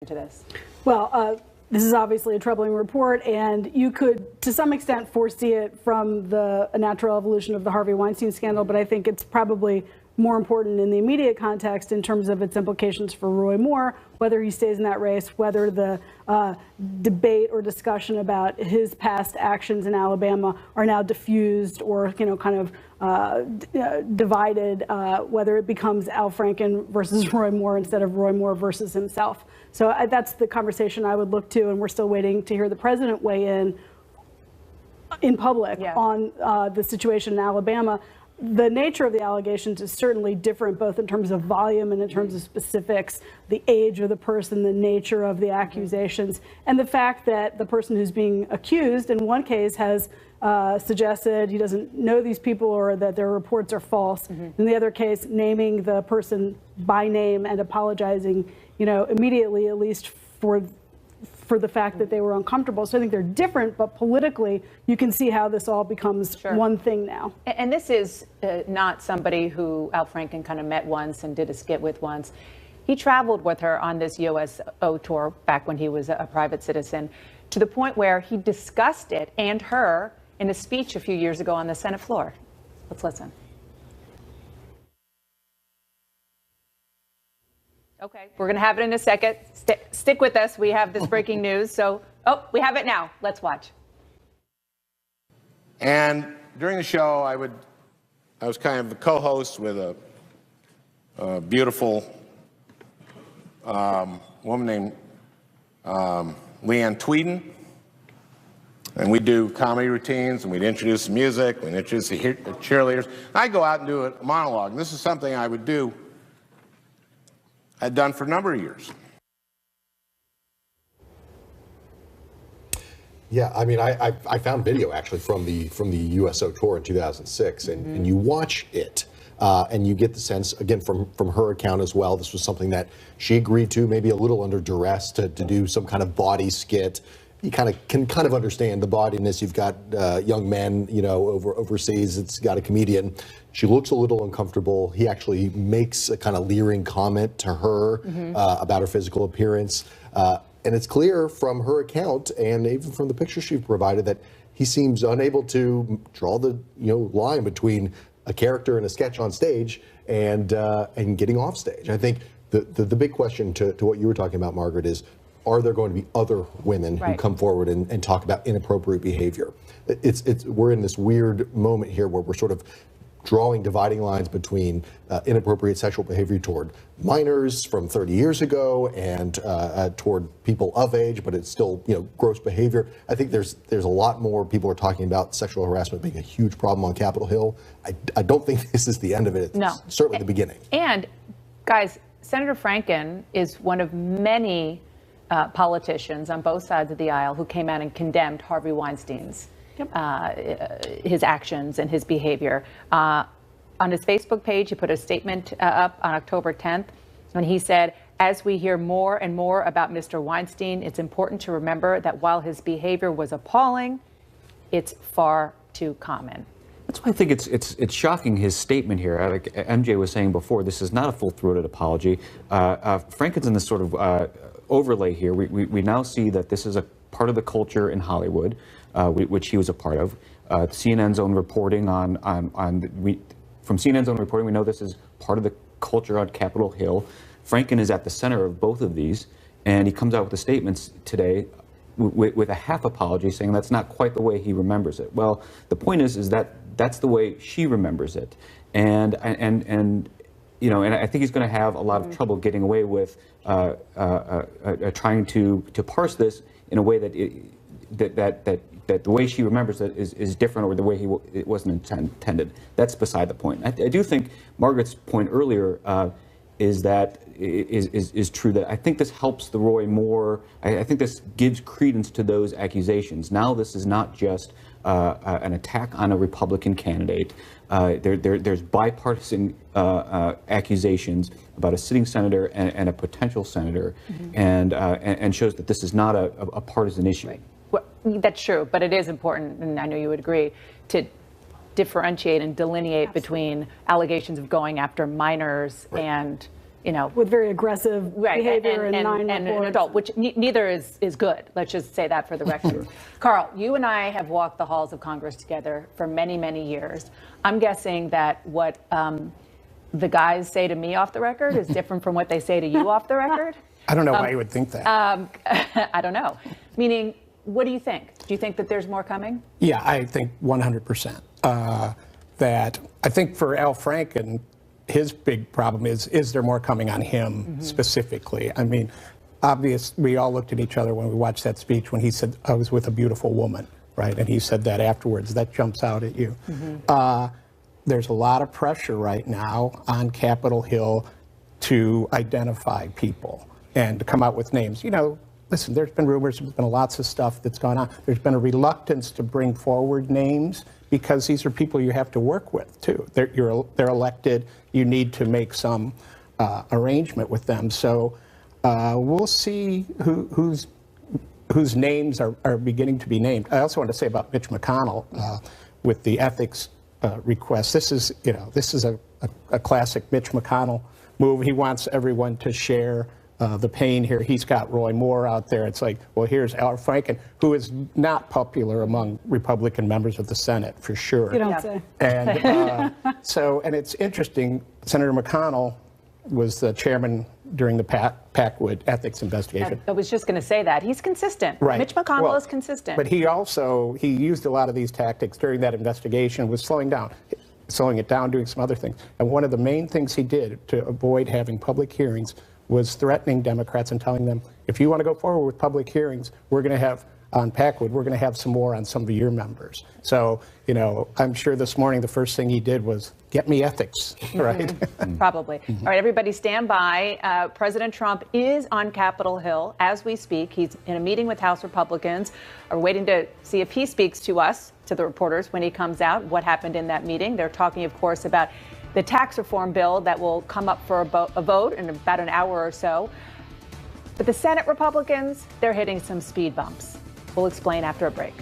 to this? Well, this is obviously a troubling report, and you could, to some extent, foresee it from the natural evolution of the Harvey Weinstein scandal, but I think it's probably more important in the immediate context in terms of its implications for Roy Moore, whether he stays in that race, whether the debate or discussion about his past actions in Alabama are now diffused or, kind of divided, whether it becomes Al Franken versus Roy Moore instead of Roy Moore versus himself. So that's the conversation I would look to, and we're still waiting to hear the president weigh in public on the situation in Alabama. The nature of the allegations is certainly different, both in terms of volume and in terms of specifics, the age of the person, the nature of the accusations, and the fact that the person who's being accused in one case has suggested he doesn't know these people or that their reports are false. In the other case, naming the person by name and apologizing, immediately, at least for the fact that they were uncomfortable. So I think they're different, but politically, you can see how this all becomes one thing now. And this is not somebody who Al Franken kind of met once and did a skit with once. He traveled with her on this USO tour back when he was a private citizen, to the point where he discussed it and her in a speech a few years ago on the Senate floor. Let's listen. Okay, we're going to have it in a second. Stick with us. We have this breaking news. So, we have it now. Let's watch. And during the show, I was kind of the co-host with a beautiful woman named Leanne Tweeden. And we do comedy routines, and we'd introduce the music, we'd introduce the cheerleaders. I'd go out and do a monologue. And this is something I would do. I'd done for a number of years. Yeah, I mean, I found video actually from the USO tour in 2006, and you watch it, and you get the sense again from her account as well. This was something that she agreed to, maybe a little under duress, to do some kind of body skit. You can understand the bodiness. You've got young men, overseas. It's got a comedian. She looks a little uncomfortable. He actually makes a kind of leering comment to her about her physical appearance. And it's clear from her account and even from the picture she provided that he seems unable to draw the line between a character in a sketch on stage and getting off stage. I think the big question to what you were talking about, Margaret, is, are there going to be other women who come forward and talk about inappropriate behavior? We're in this weird moment here where we're sort of drawing dividing lines between inappropriate sexual behavior toward minors from 30 years ago and toward people of age, but it's still gross behavior. I think there's a lot more people are talking about sexual harassment being a huge problem on Capitol Hill. I don't think this is the end of it. It's certainly the beginning. And guys, Senator Franken is one of many politicians on both sides of the aisle who came out and condemned Harvey Weinstein's his actions and his behavior. On his Facebook page, he put a statement up on October 10th when he said, "As we hear more and more about Mr. Weinstein, it's important to remember that while his behavior was appalling, it's far too common." That's why I think it's shocking, his statement here. Like MJ was saying before, this is not a full-throated apology. Franken's in this sort of overlay here. We now see that this is a part of the culture in Hollywood, which he was a part of. CNN's own reporting from CNN's own reporting, we know this is part of the culture on Capitol Hill. Franken is at the center of both of these, and he comes out with the statements today with a half apology, saying that's not quite the way he remembers it. Well, the point is that that's the way she remembers it, and I think he's going to have a lot of trouble getting away with trying to parse this in a way that the way she remembers it is different, or the way it wasn't intended. That's beside the point. I do think Margaret's point earlier is true, that I think this helps the Roy Moore. I think this gives credence to those accusations. Now this is not just an attack on a Republican candidate. There's bipartisan accusations about a sitting senator and a potential senator, and shows that this is not a partisan issue. Right. Well, that's true, but it is important, and I know you would agree, to differentiate and delineate between allegations of going after minors and with very aggressive behavior and nine an reports. adult, which neither is good. Let's just say that for the record. Carl, you and I have walked the halls of Congress together for many, many years. I'm guessing that what the guys say to me off the record is different from what they say to you off the record. I don't know why you would think that. I don't know. Meaning, what do you think? Do you think that there's more coming? Yeah, I think 100%. That I think for Al Franken, his big problem is there more coming on him specifically? I mean, we all looked at each other when we watched that speech when he said, I was with a beautiful woman, right? And he said that afterwards. That jumps out at you. There's a lot of pressure right now on Capitol Hill to identify people and to come out with names. Listen, there's been rumors, there's been lots of stuff that's gone on. There's been a reluctance to bring forward names because these are people you have to work with too. They're elected. You need to make some arrangement with them. So we'll see whose names are beginning to be named. I also want to say about Mitch McConnell with the ethics request. This is a classic Mitch McConnell move. He wants everyone to share the pain here. He's got Roy Moore out there. It's like, well, here's Al Franken, who is not popular among Republican members of the Senate, for sure. You don't say. And and it's interesting, Senator McConnell was the chairman during the Packwood ethics investigation. I was just going to say that. He's consistent. Right. Mitch McConnell is consistent. But he used a lot of these tactics during that investigation, was slowing it down, doing some other things. And one of the main things he did to avoid having public hearings was threatening Democrats and telling them, if you want to go forward with public hearings, we're going to have, on Packwood, we're going to have some more on some of your members. So, I'm sure this morning the first thing he did was get me ethics, right? Probably. All right, everybody stand by. President Trump is on Capitol Hill as we speak. He's in a meeting with House Republicans. We're waiting to see if he speaks to us, to the reporters, when he comes out, what happened in that meeting. They're talking, of course, about the tax reform bill that will come up for a vote in about an hour or so. But the Senate Republicans, they're hitting some speed bumps. We'll explain after a break.